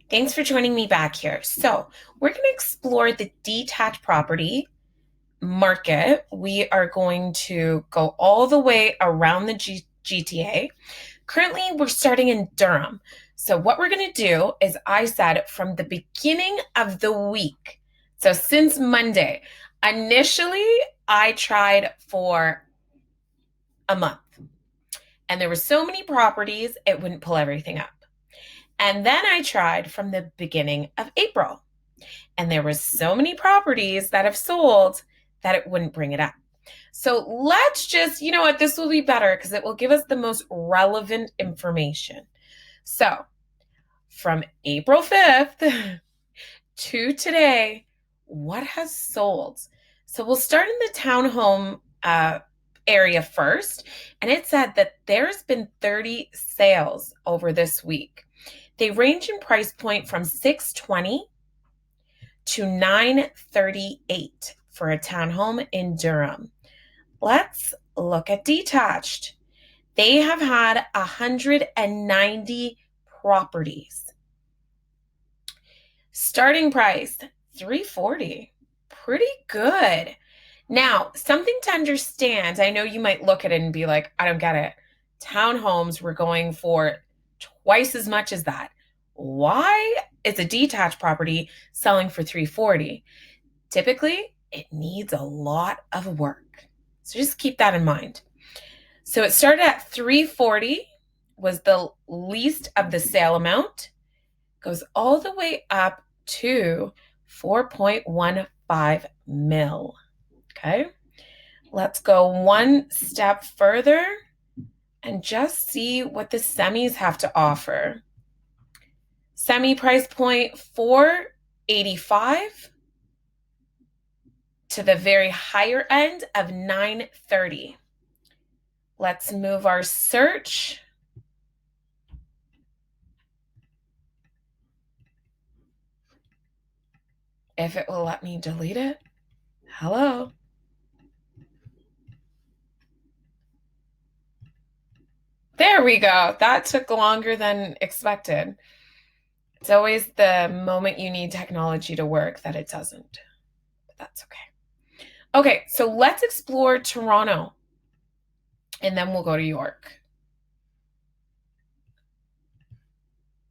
Thanks for joining me back here. So, we're going to explore the detached property market. We are going to go all the way around the GTA. Currently, we're starting in Durham. So, what we're going to do is I said from the beginning of the week, so since Monday, initially I tried for a month, and there were so many properties, it wouldn't pull everything up. And then I tried from the beginning of April. And there were so many properties that have sold that it wouldn't bring it up. So let's just, you know what, this will be better because it will give us the most relevant information. So from April 5th to today, what has sold? So we'll start in the townhome area first. And it said that there's been 30 sales over this week. They range in price point from 620 to 938 for a townhome in Durham. Let's look at Detached. They have had 190 properties. Starting price 340. Pretty good. Now, something to understand, I know you might look at it and be like, I don't get it. Townhomes were going for twice as much as that. Why is a detached property selling for 340? Typically, it needs a lot of work. So just keep that in mind. So it started at 340 was the least of the sale amount, goes all the way up to 4.15 mil. Okay. Let's go one step further and just see what the semis have to offer. Semi price point 485 to the very higher end of 930. Let's move our search. If it will let me delete it. Hello. There we go. That took longer than expected. It's always the moment you need technology to work that it doesn't. But that's okay. Okay, so let's explore Toronto and then we'll go to York.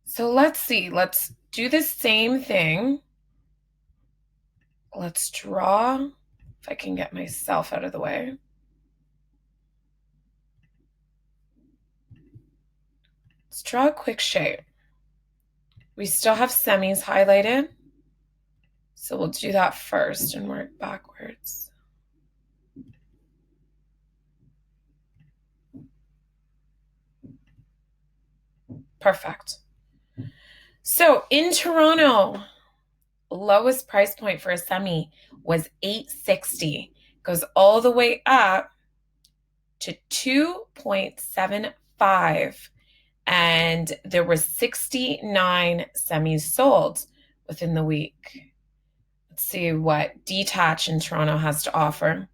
So let's see. Let's do the same thing. Let's draw, if I can get myself out of the way. Let's draw a quick shape. We still have semis highlighted. So we'll do that first and work backwards. Perfect. So in Toronto, lowest price point for a semi was $860. Goes all the way up to $2.75. And there were 69 semis sold within the week. Let's see what Detached in Toronto has to offer.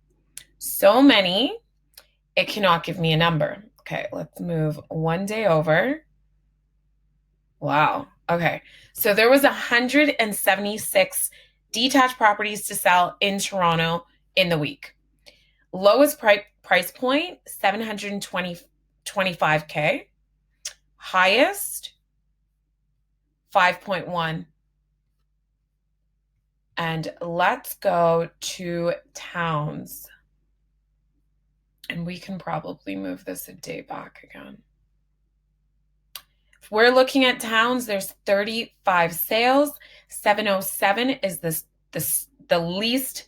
So many, it cannot give me a number. Okay, let's move one day over. Wow. Okay. So there was 176 detached properties to sell in Toronto in the week. Lowest price point, 725K. Highest, 5.1. And let's go to towns. And we can probably move this a day back again. If we're looking at towns, there's 35 sales. 707 is the least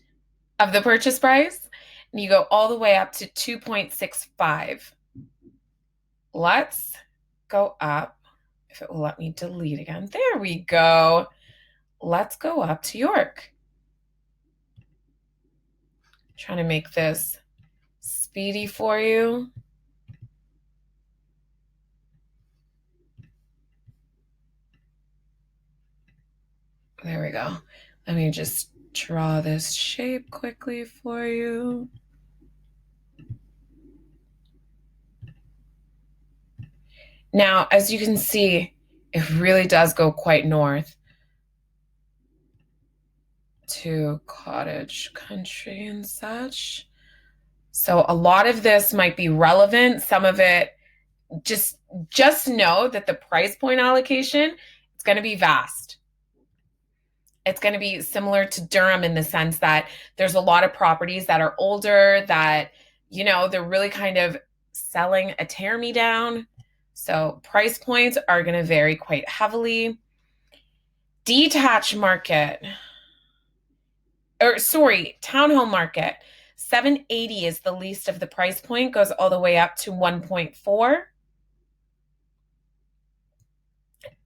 of the purchase price. And you go all the way up to 2.65. Let's go up. If it will let me delete again. There we go. Let's go up to York. Trying to make this speedy for you. There we go. Let me just draw this shape quickly for you. Now, as you can see, It really does go quite north to cottage country and such. So a lot of this might be relevant. Some of it just just know that the price point allocation, it's going to be vast. It's going to be similar to Durham in the sense that there's a lot of properties that are older that, they're really kind of selling a tear me down. So price points are going to vary quite heavily. Detached market, or sorry, townhome market. 780 is the least of the price point, goes all the way up to 1.4.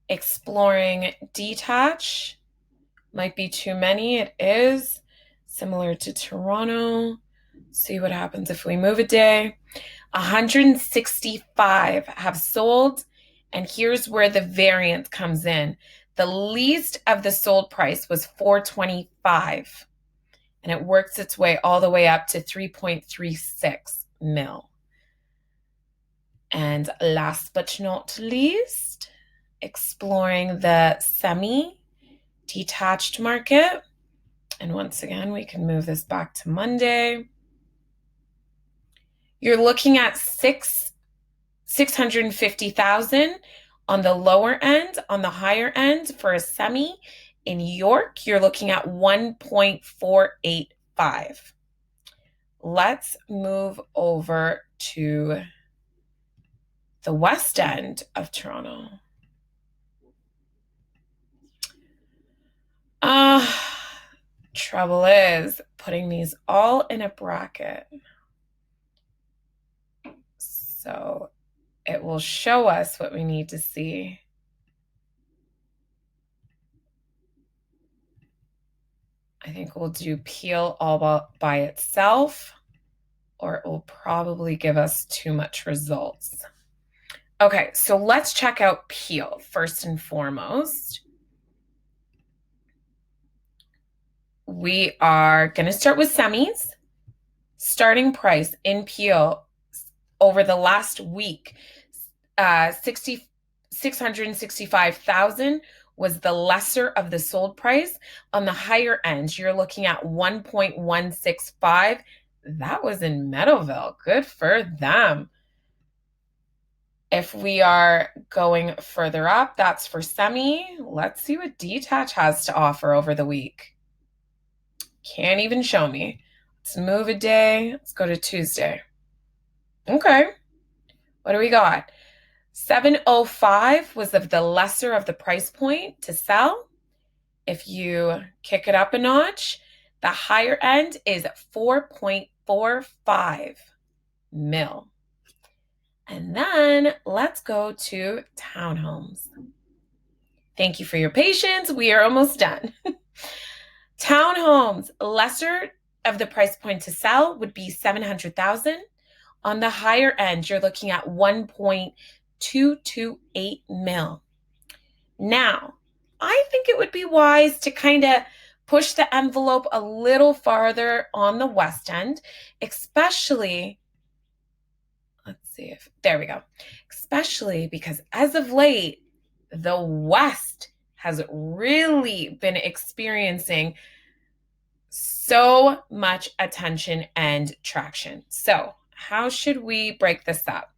Exploring detached might be too many. It is similar to Toronto. See what happens if we move a day. 165 have sold, and here's where the variance comes in. The least of the sold price was 425, and it works its way all the way up to 3.36 mil. And last but not least, exploring the semi-detached market. And once again, we can move this back to Monday. You're looking at 650,000 on the lower end. On the higher end for a semi in York, you're looking at 1.485. Let's move over to the west end of Toronto. Trouble is putting these all in a bracket. So it will show us what we need to see. I think we'll do Peel all by itself, or it will probably give us too much results. Okay, so let's check out Peel first and foremost. We are going to start with semis. Starting price in Peel over the last week, 665,000 was the lesser of the sold price. On the higher end, you're looking at 1.165. That was in Meadowville. Good for them. If we are going further up, that's for semi. Let's see what Detach has to offer over the week. Can't even show me. Let's move a day. Let's go to Tuesday. Okay. What do we got? 705 was of the lesser of the price point to sell. If you kick it up a notch, the higher end is 4.45 mil. And then let's go to townhomes. Thank you for your patience. We are almost done. Townhomes, lesser of the price point to sell would be 700,000. On the higher end, you're looking at 1.228 mil. Now, I think it would be wise to kind of push the envelope a little farther on the west end, especially, let's see if, there we go, especially because as of late, the west has really been experiencing so much attention and traction. So how should we break this up?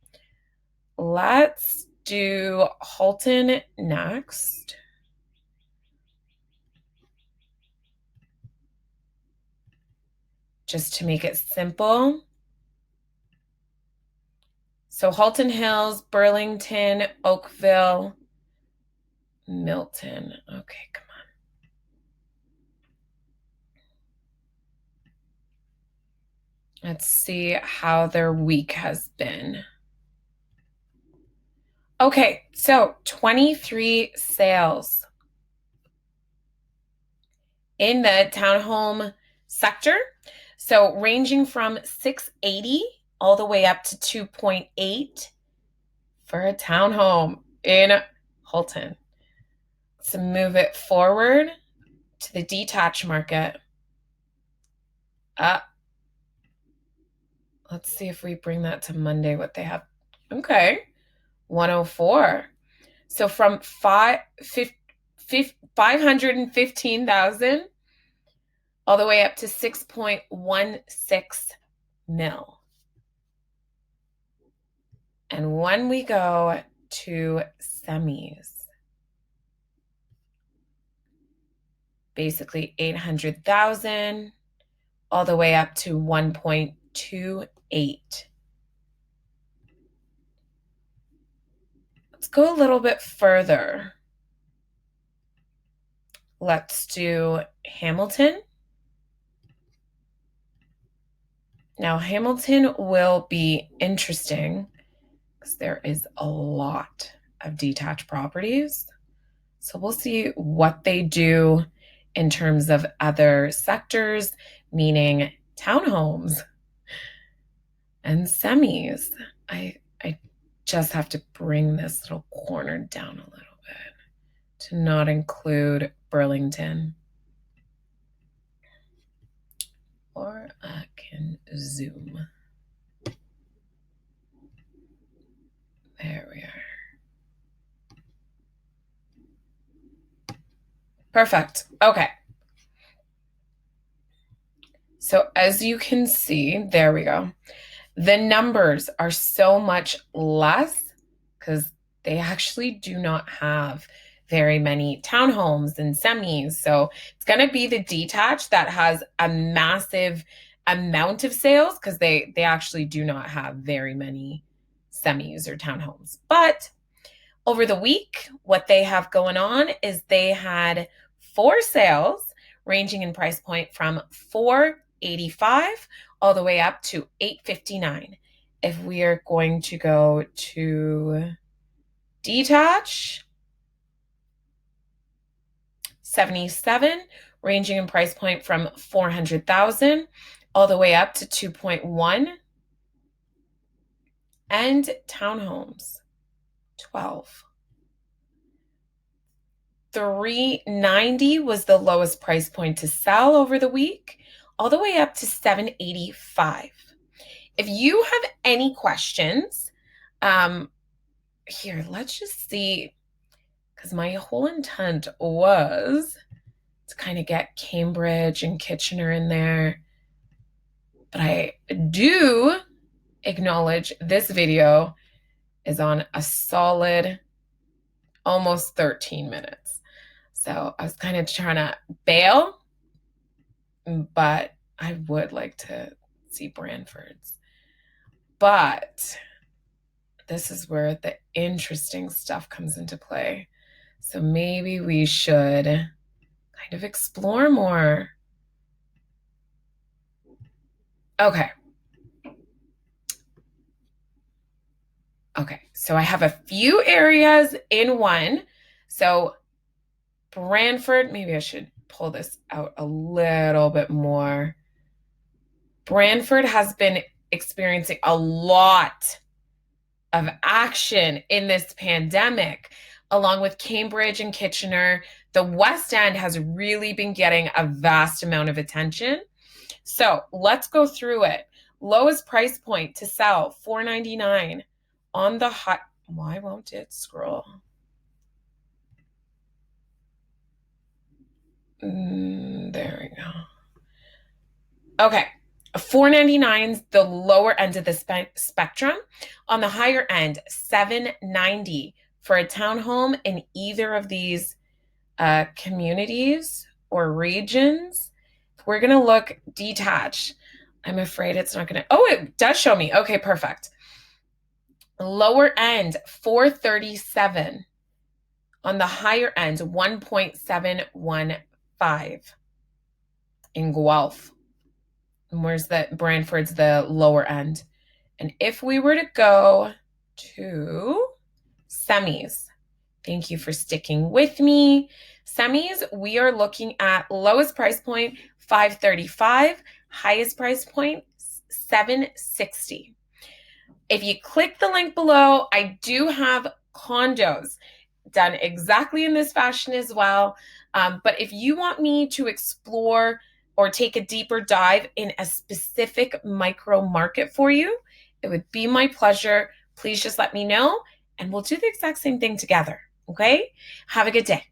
Let's do Halton next. Just to make it simple. So Halton Hills, Burlington, Oakville, Milton. Okay, come on. Let's see how their week has been. Okay, so 23 sales in the townhome sector. So ranging from 680 all the way up to 2.8 for a townhome in Halton. Let's move it forward to the detached market. Let's see if we bring that to Monday, what they have. Okay, 104. So from 515,000 all the way up to 6.16 mil. And when we go to semis, basically 800,000 all the way up to 1.28. Let's go a little bit further. Let's do Hamilton. Now, Hamilton will be interesting because there is a lot of detached properties. So we'll see what they do in terms of other sectors, meaning townhomes and semis. I just have to bring this little corner down a little bit to not include Burlington. Or I can zoom. There we are. Perfect. Okay. So as you can see, there we go. The numbers are so much less because they actually do not have very many townhomes and semis. So it's going to be the detached that has a massive amount of sales because they actually do not have very many semis or townhomes. But over the week, what they have going on is they had 4 sales ranging in price point from $485 all the way up to $859. If we are going to go to detach, 77 ranging in price point from 400,000 all the way up to 2.1, and townhomes 12. 390 was the lowest price point to sell over the week, all the way up to 785. If you have any questions, here, let's just see, because my whole intent was to kind of get Cambridge and Kitchener in there. But I do acknowledge this video is on a solid almost 13 minutes. So I was kind of trying to bail, but I would like to see Brantford's. But this is where the interesting stuff comes into play. So maybe we should kind of explore more. Okay. Okay, so I have a few areas in one. So Brantford, maybe I should pull this out a little bit more. Brantford has been experiencing a lot of action in this pandemic, along with Cambridge and Kitchener. The West End has really been getting a vast amount of attention. So let's go through it. Lowest price point to sell, $499 on the high. Why won't it scroll? There we go. Okay. $499 is the lower end of the spectrum. On the higher end, $790 for a townhome in either of these communities or regions. If we're going to look detached, I'm afraid it's not going to. Oh, it does show me. Okay, perfect. Lower end, $437. On the higher end, $1.715 in Guelph. And where's the Brantford's the lower end? And if we were to go to semis, thank you for sticking with me. Semis, we are looking at lowest price point, $535, highest price point, $760. If you click the link below, I do have condos done exactly in this fashion as well. But if you want me to explore or take a deeper dive in a specific micro market for you, it would be my pleasure. Please just let me know and we'll do the exact same thing together. Okay? Have a good day.